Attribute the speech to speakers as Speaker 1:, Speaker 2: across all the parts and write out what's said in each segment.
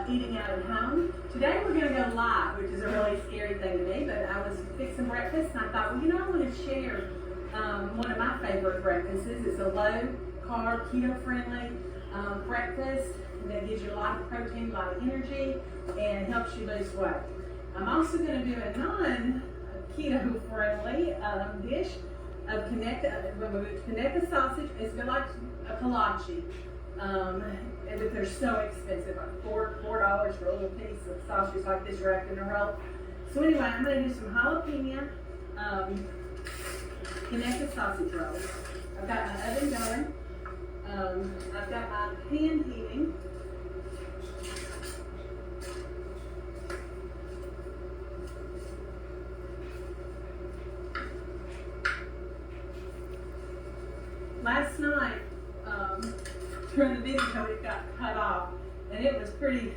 Speaker 1: eating out at home. Today we're going to go live, which is a really scary thing to me, but I was fixing breakfast and I thought, well, I want to share one of my favorite breakfasts. It's a low-carb, keto-friendly breakfast that gives you a lot of protein, a lot of energy, and helps you lose weight. I'm also going to do a non-keto-friendly dish of Conecuh sausage. It's been like a kolache. But they're so expensive, like $4 for a little piece of sausage like this wrapped in a roll. So anyway, I'm going to do some jalapeno Conecuh sausage rolls. I've got my oven going. I've got my pan heating. Last night, during the video, it got cut off, and it was pretty,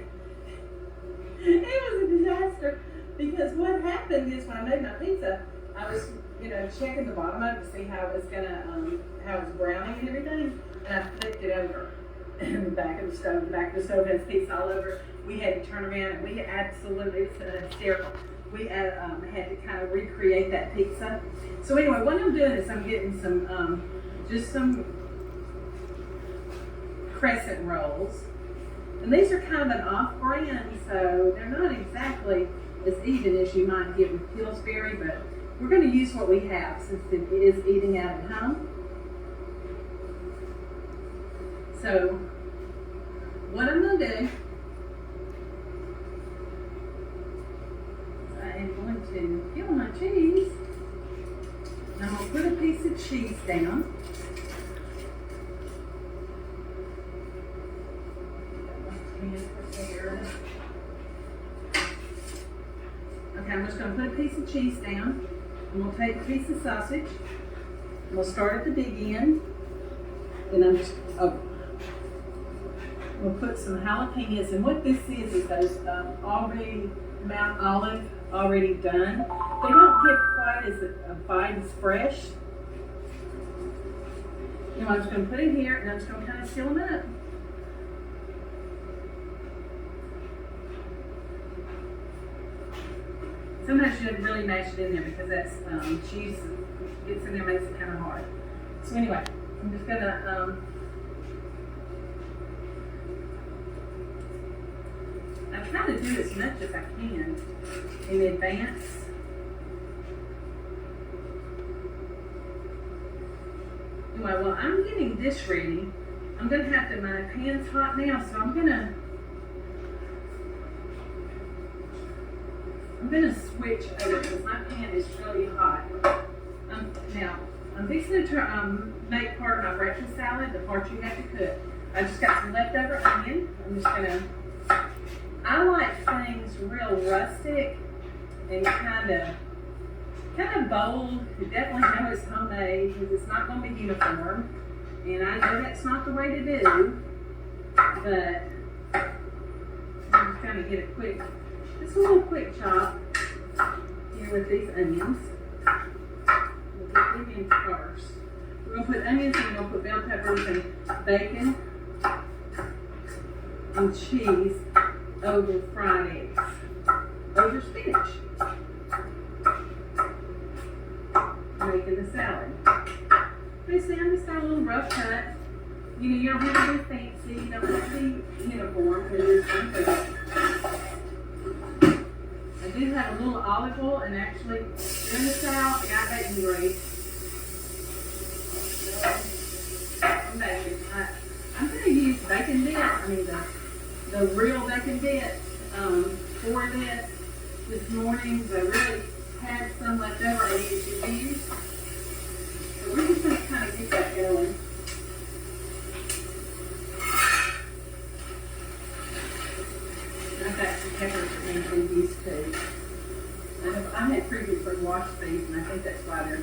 Speaker 1: it was a disaster, because what happened is when I made my pizza, I was, checking the bottom of it to see how it was how it was browning and everything, and I flipped it over in the back of the stove. The back of the stove has pizza all over. We had to turn around, and we absolutely, it was hysterical. We had to kind of recreate that pizza. So anyway, what I'm doing is I'm getting some, just some crescent rolls. And these are kind of an off-brand, so they're not exactly as even as you might get with Pillsbury, but we're going to use what we have since it is eating out at home. So what I'm going to do, I am going to peel my cheese. And I'm going to put a piece of cheese down. Okay, I'm just going to put a piece of cheese down. I'm going to take a piece of sausage. We'll start at the big end. Then I'm just, we'll put some jalapenos. And what this is those already Mount Olive, already done. They don't get quite as a bite as fresh. I'm just going to put it here, and I'm just going to kind of seal them up. Sometimes you have to really mash it in there because that's cheese gets in there, makes it kind of hard. So anyway, I'm just gonna I try to do as much as I can in advance. Anyway, while I'm getting this ready, I'm gonna have to, my pan's hot now, so I'm gonna switch over because my pan is really hot. Now, I'm fixing to make part of my breakfast salad, the part you have to cook. I just got some leftover onion. I'm just gonna, I like things real rustic and kind of bold. You definitely know it's homemade because it's not going to be uniform. And I know that's not the way to do, but I'm just going to get just a little quick chop here with these onions. We'll put onions first. We're going to put onions and we're going to put bell peppers and bacon and cheese over fried eggs, over spinach. Making the salad. You see, I'm just got a little rough cut. You don't have to be fancy, you don't have to be uniform for this one. I do have a little olive oil, and actually, during the South, I got bacon grease. I'm going to use bacon bits, the real bacon bits for this morning. So I really had some left over I needed to use. So we're just going to kind of get that going. I've got some peppers that need to be used to. I had previously washed these, and I think that's why they're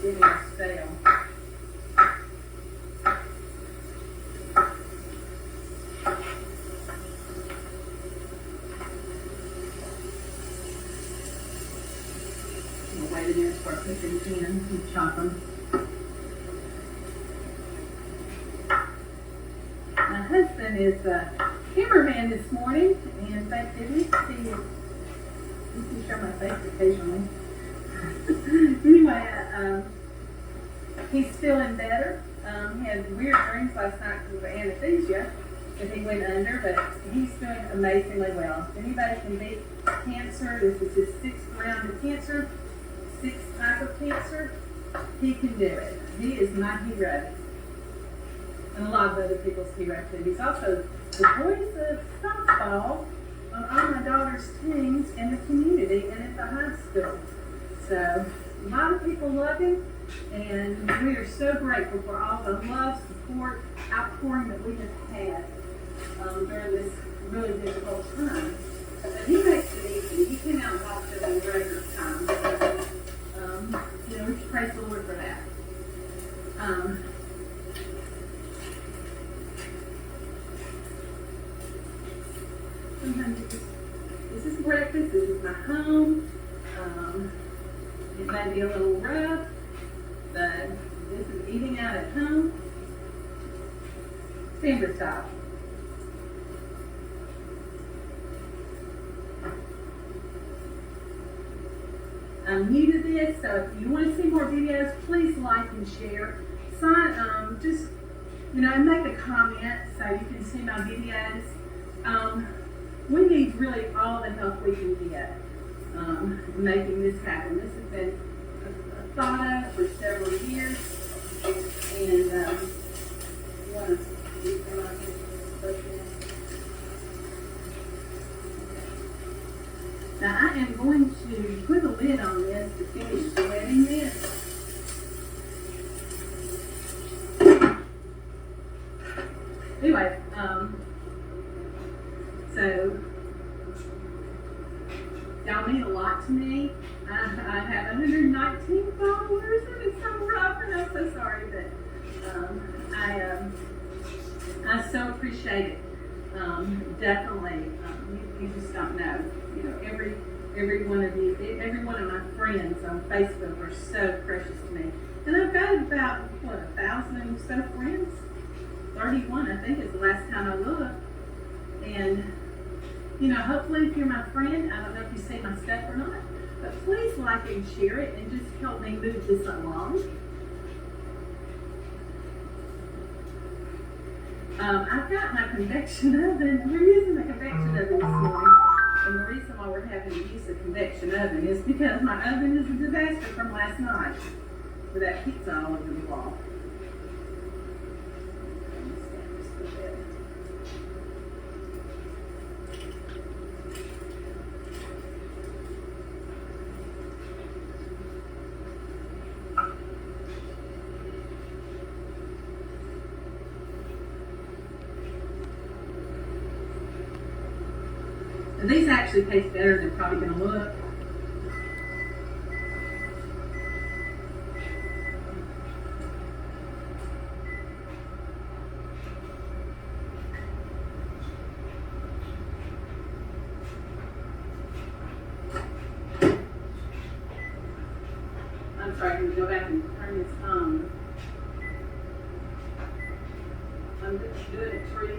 Speaker 1: getting stale. We'll wait a minute, start putting these in and chop them. My husband is cameraman this morning, and thank goodness he can show my face occasionally. Anyway, he's feeling better. He had weird dreams last night because of anesthesia that he went under, but he's doing amazingly well. If anybody can beat cancer, this is his 6th round of cancer, 6th type of cancer, he can do it. He is my hero. And a lot of other people's hero too. He's also the voice of softball on all my daughter's teams in the community and at the high school. So a lot of people love him, and we are so grateful for all the love, support, outpouring that we have had during this really difficult time. But he makes it easy. He came out and walked it in regular time. So, we should praise the Lord for that. Sometimes this is breakfast, this is my home. It may be a little rough, but this is eating out at home. Family style. I'm new to this, so if you want to see more videos, please like and share. Just, make a comment so you can see my videos. We need really all the help we can get making this happen. This has been thought of for several years, and now I am going to put a lid on this to finish wetting this. Anyway, so y'all mean a lot to me. I have 119 followers, and it's so rough, and I'm so sorry, but I so appreciate it. Definitely, you just don't know. Every one of you, every one of my friends on Facebook are so precious to me, and I've got about 1,000 and so friends. 31, I think, is the last time I looked. And, hopefully if you're my friend, I don't know if you see my stuff or not, but please like and share it and just help me move this along. I've got my convection oven. We're using the convection oven this morning. And the reason why we're having to use the convection oven is because my oven is a disaster from last night with that pizza all over the wall. And these actually taste better than probably going to look. I'm sorry, can we go back and turn this on? I'm just doing it for you.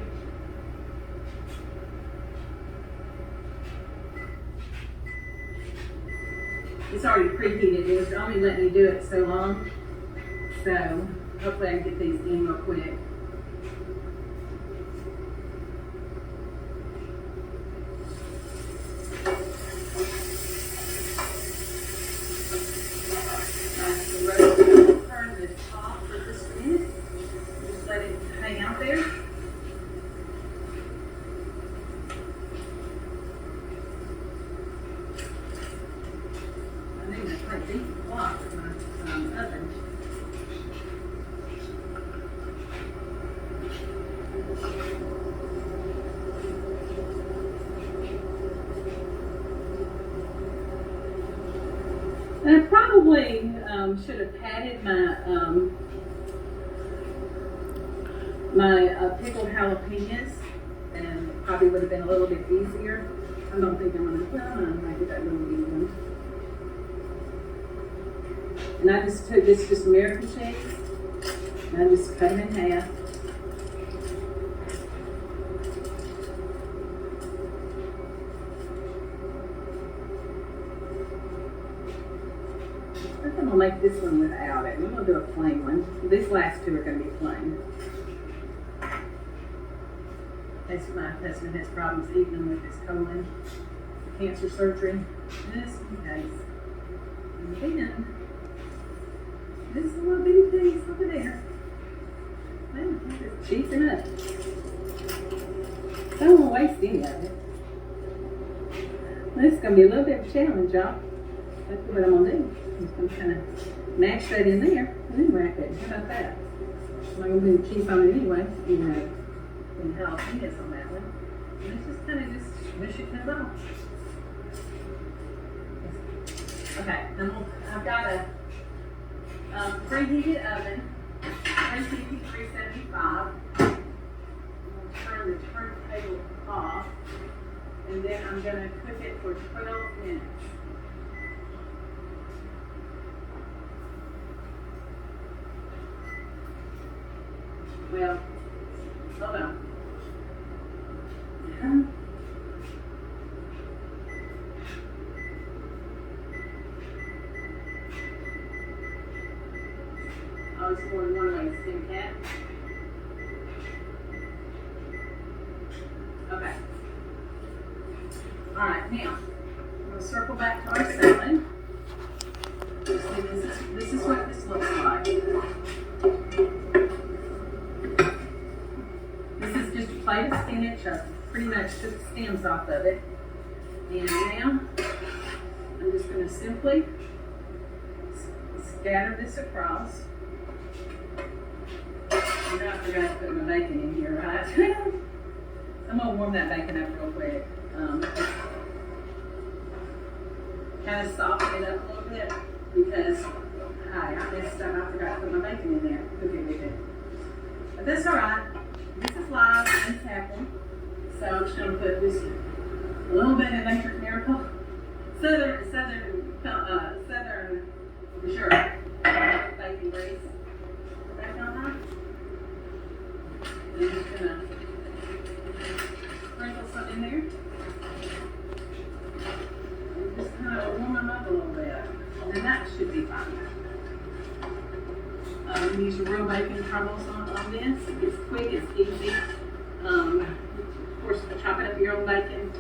Speaker 1: It's already preheated. It was only letting me do it so long. So hopefully I can get these in real quick. Turn this off for just a minute. Just let it hang out there. Deep block of my oven. And I probably should have patted my pickled jalapenos, and it probably would have been a little bit easier. I don't think I'm gonna get that little bitty one. And I just took this just American cheese, and I just cut them in half. gonna make this one without it. We're gonna do a plain one. These last two are gonna be plain. My husband has problems eating with his colon cancer surgery. Just in case. And then, this is a little bitty piece over there. Man, it's cheaping up. I don't want to waste any of it. This is going to be a little bit of a challenge, y'all. That's what I'm going to do. I'm just going to kind of mash that in there and then wrap it. How about that? I'm not going to do cheese on it anyway, even though and jalapenos on that one. And it's just kind of just smush it to the bone. Okay, I've got a preheated oven, 350, 375. I'm going to turn the turntable off, and then I'm going to cook it for 12 minutes. Well, hold on. Oh, it's more than one way to skin cat. Okay. Alright, now, we'll circle back to our salad. See, this is what this looks like. This is just a plate of spinach. I pretty much took the stems off of it. And now, I'm just going to simply scatter this across. I forgot to put my bacon in here, right? I'm going to warm that bacon up real quick. Kind of soften it up a little bit because I messed up. I forgot to put my bacon in there. Cook it with it. But that's alright. This is live and it's happening. So I'm just going to put this a little bit of Electric Miracle. Southern, sure, bacon grease. Back on that. I'm just going to sprinkle some in there. And just kind of warm them up a little bit. And then that should be fine. Use your real bacon crumbles on this. It's quick, it's easy. Of course, chopping up your own bacon,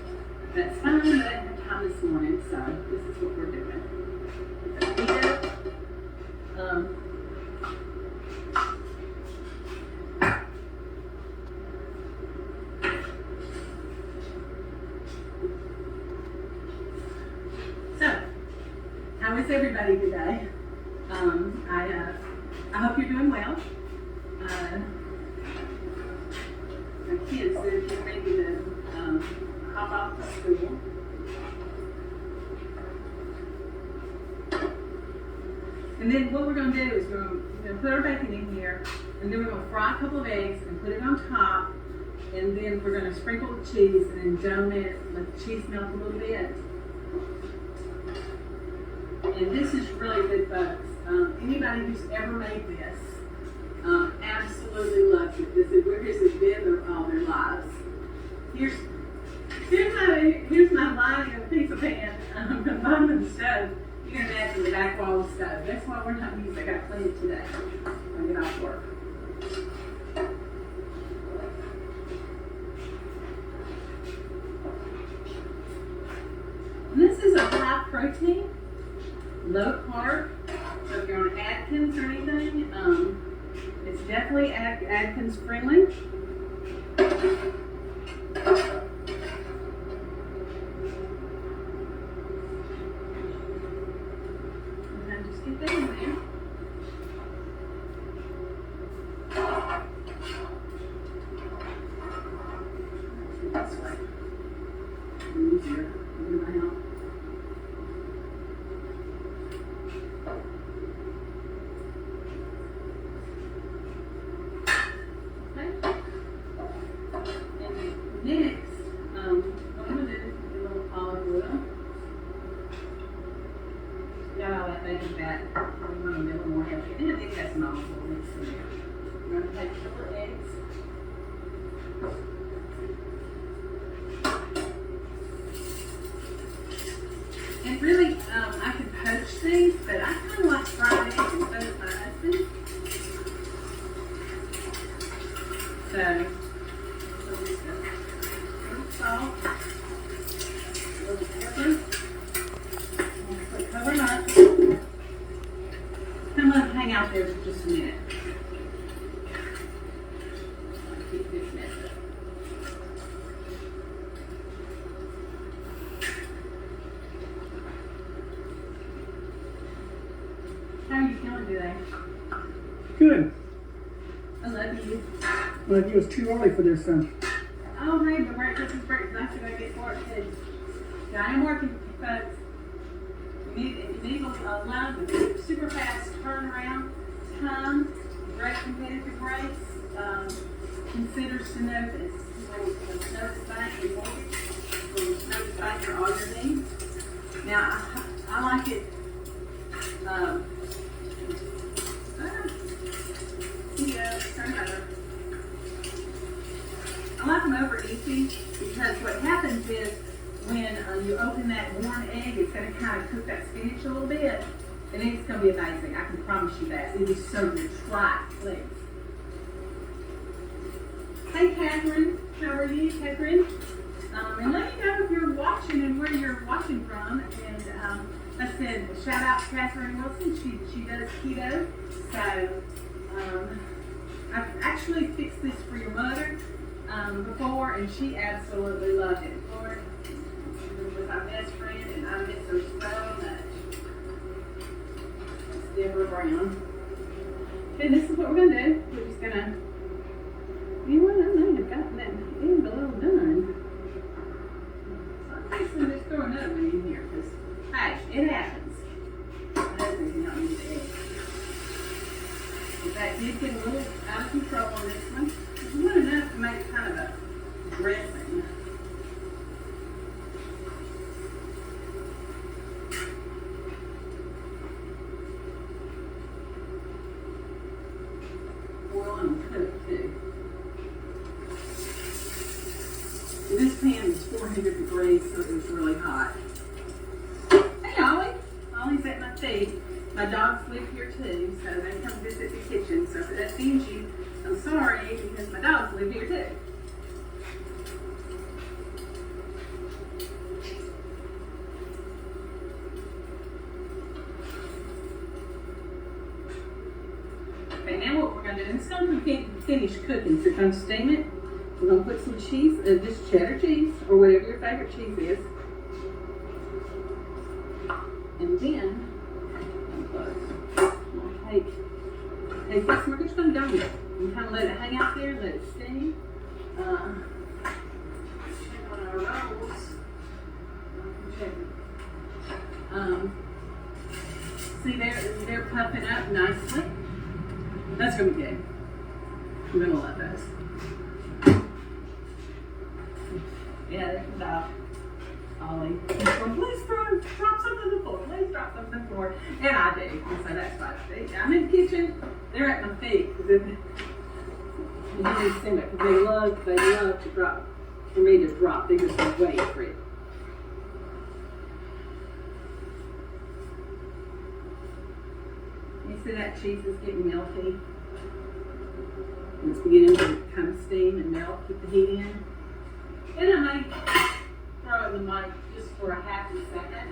Speaker 1: that's fine, but I didn't have time this morning, so this is what we're doing. So, how is everybody today? I hope you're doing well. My kids, they're getting ready to hop off to school. And then what we're going to do is we're going to put our bacon in here, and then we're going to fry a couple of eggs and put it on top, and then we're going to sprinkle the cheese and then dome it, let the cheese melt a little bit. And this is really good, folks. Anybody who's ever made this absolutely loves it. This has been all their lives. Here's my lining of a piece of pan on the bottom of the stove. You can imagine the back wall of the stove. That's why we're not using. I got to clean it today. I'll get off work. And this is a high protein, low carb. So if you're on Atkins or anything, it's definitely Atkins friendly. And just get that in there. This way. Easier. Give my help. And really, I could poach these, but I kind of like frying there for just a minute. Keep this mess up. How are you feeling today?
Speaker 2: Good.
Speaker 1: I love you.
Speaker 2: Well, it was too early for this then.
Speaker 1: Oh, hey, but breakfast is breakfast. I have to go get work too. Yeah, I am working, folks. You need a line with super fast turnaround time, great competitive rates, consider Synovus. Synovus Bank and mortgage. Synovus Bank for all your needs. Now, I like it. Turn over. I like them over easy because what happens is when you open that warm egg, it's going to kind of cook that spinach a little bit, and it's going to be amazing. I can promise you that. It is so good. Try it, please. Hey, Catherine. How are you, Catherine? And let me know if you're watching and where you're watching from. And I said, shout out to Catherine Wilson. She does keto. So I've actually fixed this for your mother before, and she absolutely loved it. Lord, she was my best friend, and I miss her so much. It's Deborah Brown. Okay, this is what we're going to do. We're just going to, you know what, I may have gotten that end a little done. So I'm fixing to just throw another one in here, because, hey, it happens. My husband did not need the egg. That did get a little out of control on this one. It's not enough to make kind of a dressing. Oil and cook too. This pan was 400 degrees, so it was really hot. Hey, Ollie. Ollie's at my feet. My dogs live here too, so they come visit the kitchen. So if that offends you, I'm sorry, because my dogs live here too. Okay, now what we're going to do, it's going to finish cooking, so we're going to steam it. We're going to put some cheese, just cheddar cheese, or whatever your favorite cheese is. And then, take this, we're just going to dome it and kind of let it hang out there, let it steam. Check on our rolls. See, they're puffing up nicely. That's going to be good. We're going to love those. Yeah, there's the dog. Ollie. Please drop something to the floor. Please drop something to the floor. And I do. And so that's why I'm in the kitchen. They're at my feet. Because they love to drop, for me to drop. They just wait for it. You see that cheese is getting melty? And it's beginning to kind of steam and melt. Keep the heat in. And I may throw it in the mic just for a half a second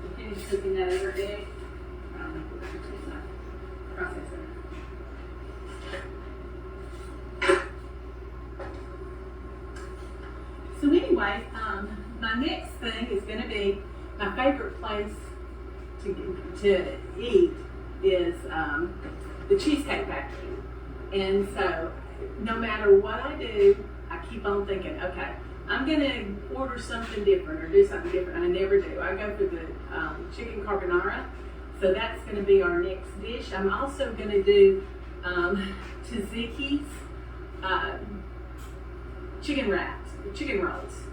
Speaker 1: to finish cooking that other egg. I don't know if we're going to do that. Process it. So anyway, my next thing is going to be my favorite place to eat is the Cheesecake Factory. And so no matter what I do, I keep on thinking, okay, I'm going to order something different or do something different. I never do. I go for the chicken carbonara. So that's going to be our next dish. I'm also going to do tzatziki's chicken wraps, chicken rolls.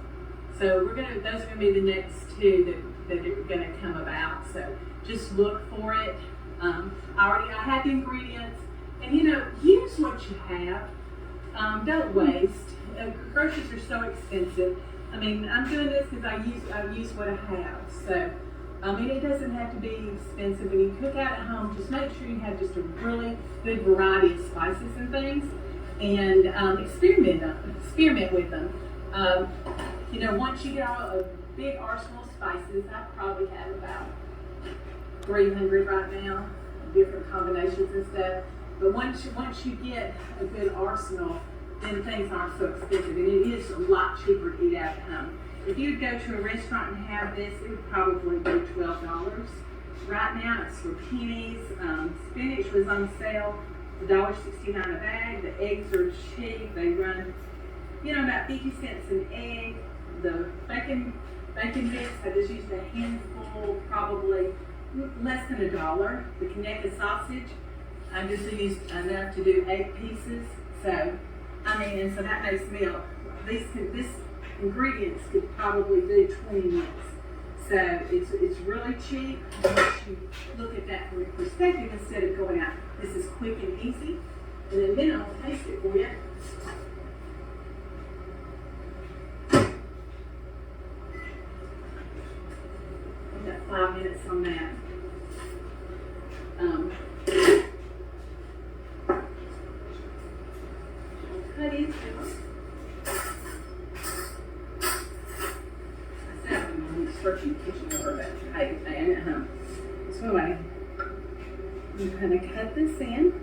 Speaker 1: So those are going to be the next two that are going to come about. So just look for it. I have the ingredients, and use what you have. Don't waste. Groceries are so expensive. I mean, I'm doing this because I use what I have. So, it doesn't have to be expensive. When you cook out at home, just make sure you have just a really good variety of spices and things, and experiment with them. Once you get a big arsenal of spices, I probably have about 300 right now. different combinations and stuff. But once you get a good arsenal, then things aren't so expensive, and it is a lot cheaper to eat out at home. If you'd go to a restaurant and have this, it would probably be $12. Right now, it's for pennies. Spinach was on sale, $1.69 a bag. The eggs are cheap. They run, about 50 cents an egg. The bacon bits, I just used a handful, probably less than $1. The connected sausage, I just used enough to do 8 pieces. So, and so that makes me, this ingredients could probably do 20 meals. So it's really cheap once you look at that from a perspective instead of going out. This is quick and easy. And then I'll taste it for you. I've got 5 minutes on that. I'll cut into it. Searching the kitchen over that height thing at home. So anyway, I'm going to cut this in.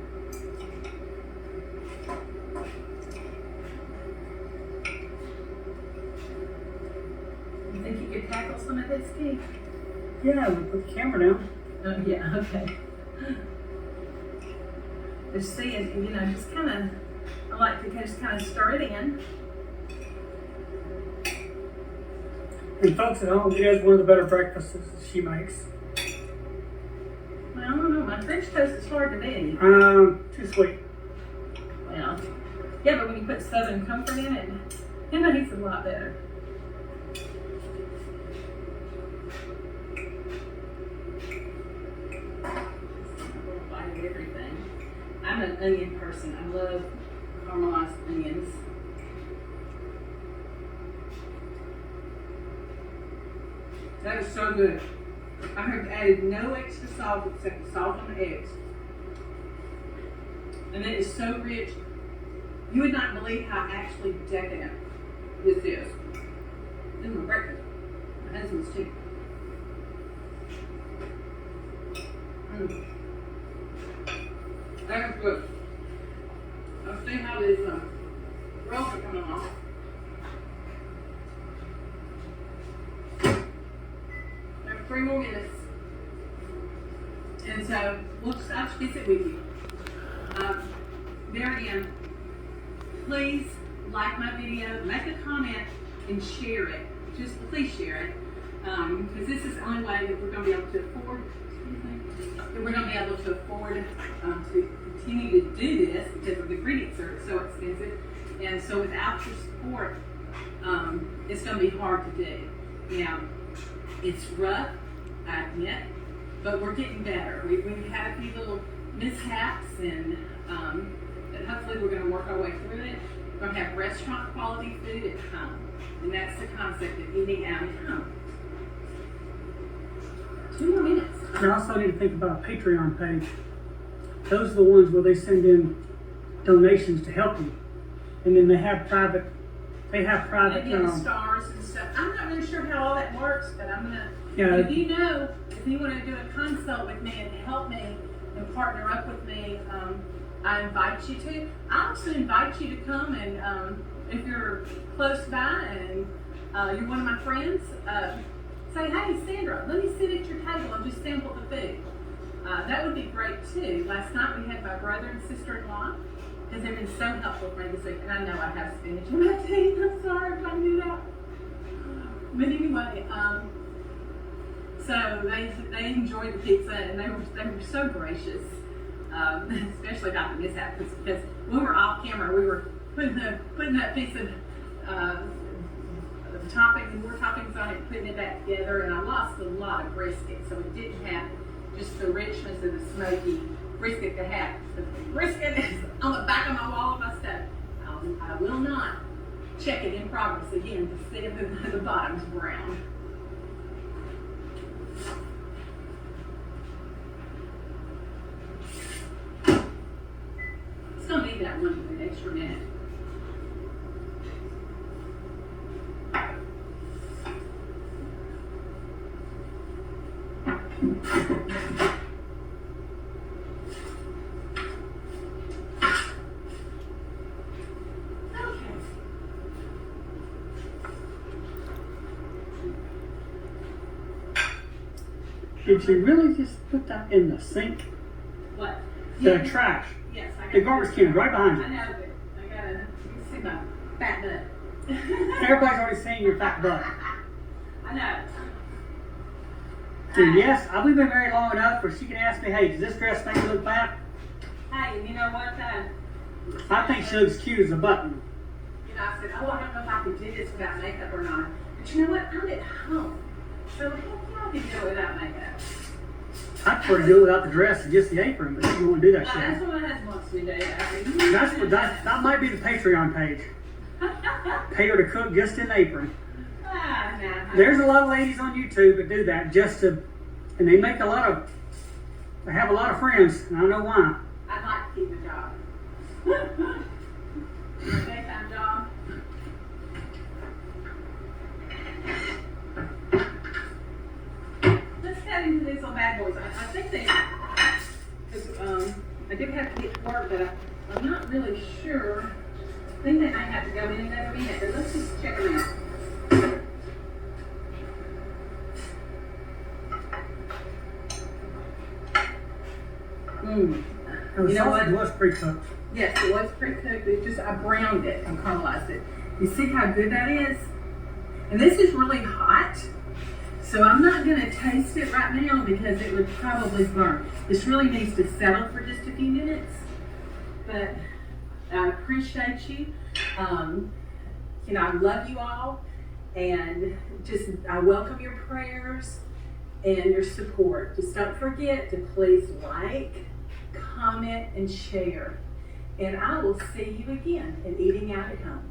Speaker 1: You think you could tackle some of this, Keith?
Speaker 2: Yeah, we put the camera down.
Speaker 1: Oh, yeah, okay. Just seeing, just kind of, I like to just kind of stir it in.
Speaker 2: And folks at home, it is one of the better breakfasts that she makes.
Speaker 1: Well, I don't know, my French toast is hard to beat.
Speaker 2: Too sweet.
Speaker 1: Well, yeah, but when you put Southern Comfort in it, it makes it a lot better. Bite of everything. I'm an onion person. I love caramelized onions. That is so good. I have added no extra salt except salt on the eggs. And it is so rich. You would not believe how actually decadent this is. This is my breakfast. My husband's too. That is good. Let's see how these rolls are coming along. I have 3 more minutes. And so I'll visit with you. There again, please like my video, make a comment, and share it. Just please share it. Because this is the only way that we're going to be able to afford, to continue to do this because the ingredients are so expensive. And so without your support, it's going to be hard to do. Now, it's rough, I admit, but we're getting better. We've had a few little mishaps, and but hopefully we're going to work our way through it. We're going to have restaurant quality food at home, and that's the concept of eating out at home. 2 more minutes.
Speaker 2: You also need to think about a Patreon page. Those are the ones where they send in donations to help you, and then they have private.
Speaker 1: They give stars and stuff. I'm not really sure how all that works, but I'm gonna.
Speaker 2: Yeah.
Speaker 1: If you want to do a consult with me and help me and partner up with me, I invite you to. I also invite you to come and if you're close by and you're one of my friends, say, hey Sandra, let me sit at your table and just sample the food. That would be great too. Last night we had my brother and sister-in-law because they've been so helpful for me this week. And I know I have spinach in my tea. I'm sorry if I do that. But anyway, so they enjoyed the pizza and they were so gracious, especially about the mishap because when we were off camera, we were putting that piece of toppings and more toppings on it, putting it back together, and I lost a lot of brisket, so it didn't have just the richness of the smoky brisket to have. The brisket is on the back of my wall of my stove. I will not check it in progress again to see if the bottom's brown. It's gonna need that one extra minute.
Speaker 2: Did you really just put that in the sink?
Speaker 1: What?
Speaker 2: The trash.
Speaker 1: Yes, I got
Speaker 2: The garbage can right behind
Speaker 1: I
Speaker 2: you.
Speaker 1: know, but I gotta, you can see my fat butt.
Speaker 2: Everybody's already seen your fat butt.
Speaker 1: I know.
Speaker 2: And yes, we've been married long enough where she can ask me, hey, does this dress make me look fat?
Speaker 1: Hey, you know what?
Speaker 2: I think she looks cute as a button.
Speaker 1: You know, I said, oh, I don't know if I could do this without makeup or not. But you know what? I'm at home. So heck yeah, I can do it without makeup.
Speaker 2: I prefer to do it without the dress and just the apron, but you won't do that
Speaker 1: That's
Speaker 2: shit.
Speaker 1: what my husband wants me to do. I said,
Speaker 2: That might be the Patreon page. Pay her to cook just in the apron.
Speaker 1: nah.
Speaker 2: There's a lot of ladies on YouTube that do that just to, and they have a lot of friends, and I know why.
Speaker 1: I'd like to keep a job. A daytime job. Let's get into these little bad boys. I think they, because I did have to get to work, but I'm not really sure. I think they might have to go in another minute, but let's just check them out.
Speaker 2: The
Speaker 1: You know
Speaker 2: sausage
Speaker 1: what?
Speaker 2: was pre-cooked.
Speaker 1: Yes, it was pre-cooked. It just, I browned it and caramelized it. You see how good that is? And this is really hot. So I'm not going to taste it right now because it would probably burn. This really needs to settle for just a few minutes. But I appreciate you. You know, I love you all. And just, I welcome your prayers and your support. Just don't forget to please like, comment, and share. And I will see you again in Eating Out at Home.